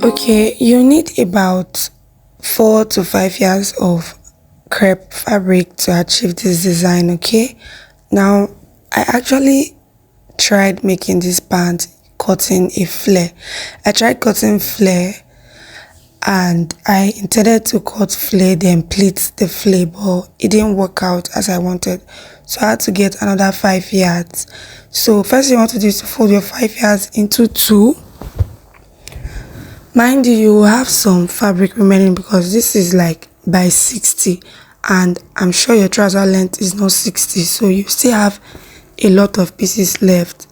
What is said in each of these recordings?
Okay, you need about 4 to 5 yards of crepe fabric to achieve this design. Okay, now I actually tried making this pant cutting a flare. I tried cutting flare and I intended to cut flare then pleat the flare, but it didn't work out as I wanted, so I had to get another 5 yards. So first you want to do is to fold your 5 yards into two. Mind you, you will have some fabric remaining because this is like by 60 and I'm sure your trouser length is not 60, so you still have a lot of pieces left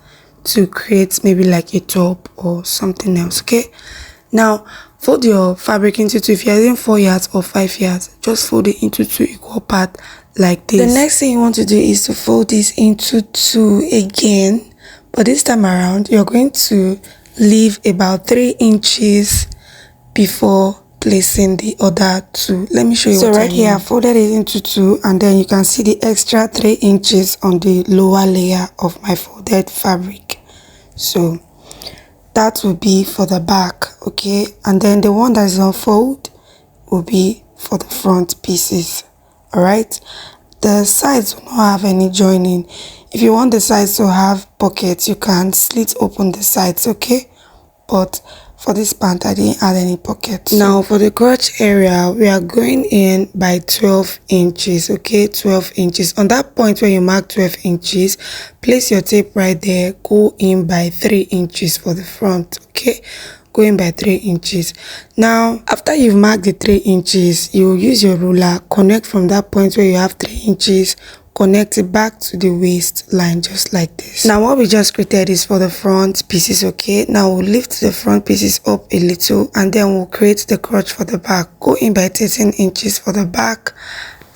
to create maybe like a top or something else. Okay, now fold your fabric into two. If you're using 4 yards or 5 yards, just fold it into two equal parts like this. The next thing you want to do is to fold this into two again, but this time around you're going to leave about 3 inches before placing the other two. Let me show you. So right here I folded it into two, and then you can see the extra 3 inches on the lower layer of my folded fabric. So that will be for the back. Okay, and then the one that is on fold will be for the front pieces. All right, the sides will not have any joining. If you want the sides to have pockets, you can slit open the sides. Okay, but for this pant I didn't add any pockets. Now for the crotch area, we are going in by 12 inches. Okay, 12 inches. On that point where you mark 12 inches, place your tape right there, go in by 3 inches for the front. Okay, go in by 3 inches. Now after you've marked the 3 inches, you will use your ruler, connect from that point where you have 3 inches, connect it back to the waistline just like this. Now what we just created is for the front pieces. Okay, now we'll lift the front pieces up a little and then we'll create the crotch for the back. Go in by 13 inches for the back,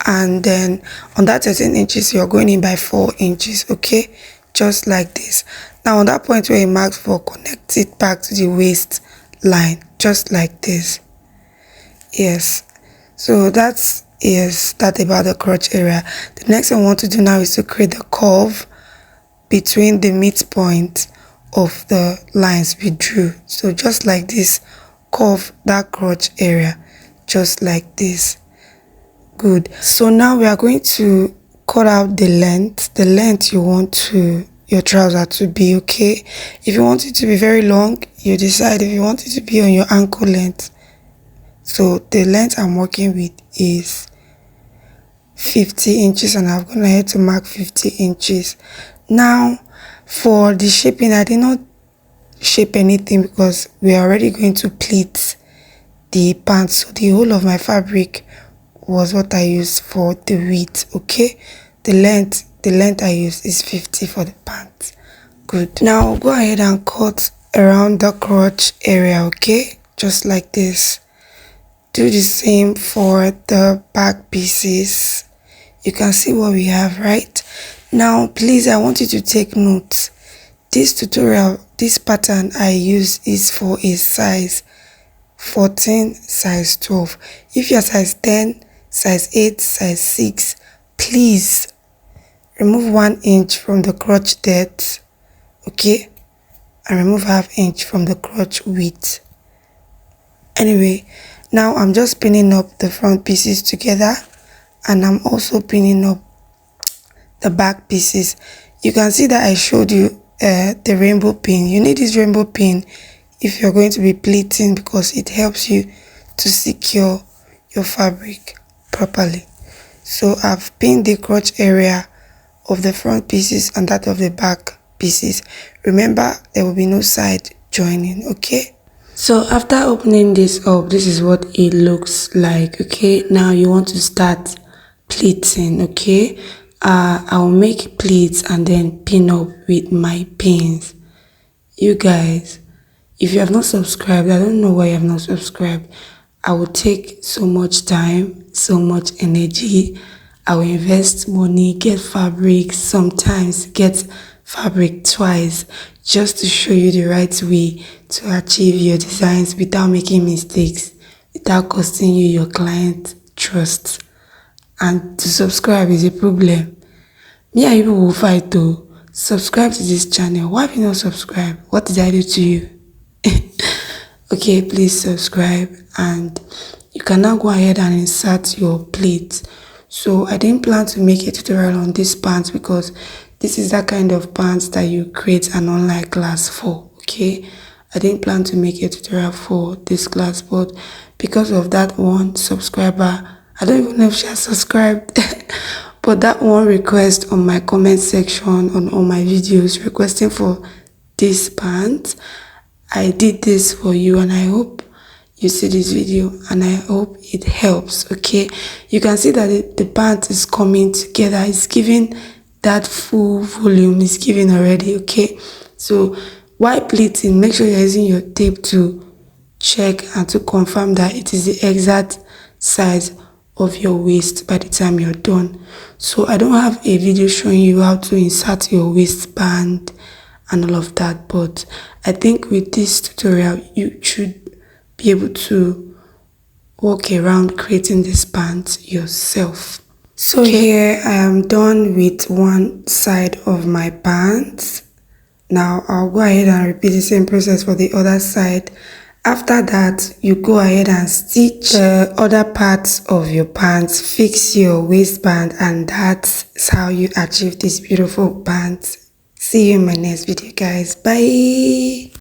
and then on that 13 inches you're going in by 4 inches. Okay, just like this. Now on that point where you marked for, connect it back to the waistline just like this. Yes, so that's that about the crotch area. The next thing I want to do now is to create the curve between the midpoint of the lines we drew. So just like this, curve that crotch area just like this. Good. So now we are going to cut out the length you want your trouser to be. Okay, if you want it to be very long, you decide. If you want it to be on your ankle length, so the length I'm working with is 50 inches and I'm gonna head to mark 50 inches. Now for the shaping, I did not shape anything because we are already going to pleat the pants, so the whole of my fabric was what I used for the width. Okay, the length I used is 50 for the pants. Good. Now go ahead and cut around the crotch area. Okay, just like this. Do the same for the back pieces. You can see what we have, right? Now please, I want you to take notes. This tutorial, this pattern I use is for a size 14, size 12. If you're size 10, size 8, size 6, please remove 1 inch from the crotch depth. Okay, and remove ½ inch from the crotch width. Anyway, now I'm just pinning up the front pieces together, and I'm also pinning up the back pieces. You can see that I showed you the rainbow pin. You need this rainbow pin if you're going to be pleating because it helps you to secure your fabric properly. So I've pinned the crotch area of the front pieces and that of the back pieces. Remember, there will be no side joining. Okay, so after opening this up, this is what it looks like. Okay, now you want to start pleating. Okay, I'll make pleats and then pin up with my pins. You guys, if you have not subscribed, I don't know why you have not subscribed. I will take so much time, so much energy. I will invest money, get fabric, sometimes get fabric twice, just to show you the right way to achieve your designs without making mistakes, without costing you your client trust. And to subscribe is a problem. Me and you will fight to subscribe to this channel. Why have you not subscribed? What did I do to you? Okay, please subscribe, and you can now go ahead and insert your pleat. So I didn't plan to make a tutorial on this pants because this is that kind of pants that you create an online class for. Okay, I didn't plan to make a tutorial for this class, but because of that one subscriber, I don't even know if she has subscribed, but that one request on my comment section on all my videos requesting for this pants, I did this for you, and I hope you see this video and I hope it helps. Okay, you can see that the pant is coming together. It's giving that full volume, it's giving already. Okay, so while pleating, make sure you're using your tape to check and to confirm that it is the exact size of your waist by the time you're done. So I don't have a video showing you how to insert your waistband and all of that, but I think with this tutorial you should be able to walk around creating this pant yourself. So here I am done with one side of my pants. Now I'll go ahead and repeat the same process for the other side. After that, you go ahead and stitch the other parts of your pants, fix your waistband, and that's how you achieve this beautiful pants. See you in my next video, guys. Bye.